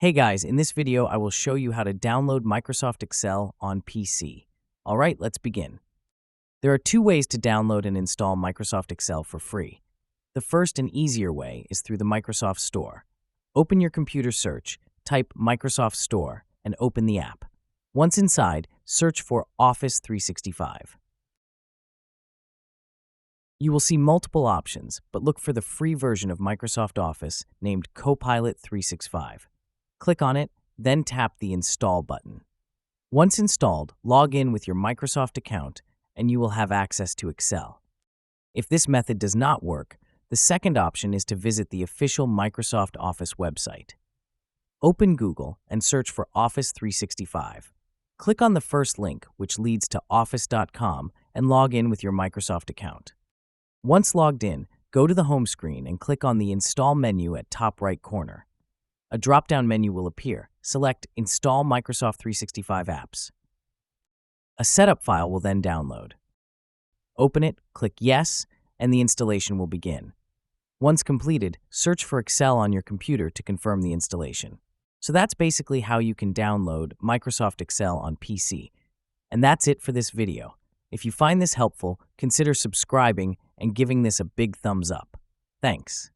Hey guys, in this video I will show you how to download Microsoft Excel on PC. Alright, let's begin. There are two ways to download and install Microsoft Excel for free. The first and easier way is through the Microsoft Store. Open your computer search, type Microsoft Store, and open the app. Once inside, search for Office 365. You will see multiple options, but look for the free version of Microsoft Office named Copilot 365. Click on it, then tap the Install button. Once installed, log in with your Microsoft account and you will have access to Excel. If this method does not work, the second option is to visit the official Microsoft Office website. Open Google and search for Office 365. Click on the first link, which leads to office.com, and log in with your Microsoft account. Once logged in, go to the home screen and click on the Install menu at top right corner. A drop-down menu will appear. Select Install Microsoft 365 Apps. A setup file will then download. Open it, click Yes, and the installation will begin. Once completed, search for Excel on your computer to confirm the installation. So that's basically how you can download Microsoft Excel on PC. And that's it for this video. If you find this helpful, consider subscribing and giving this a big thumbs up. Thanks.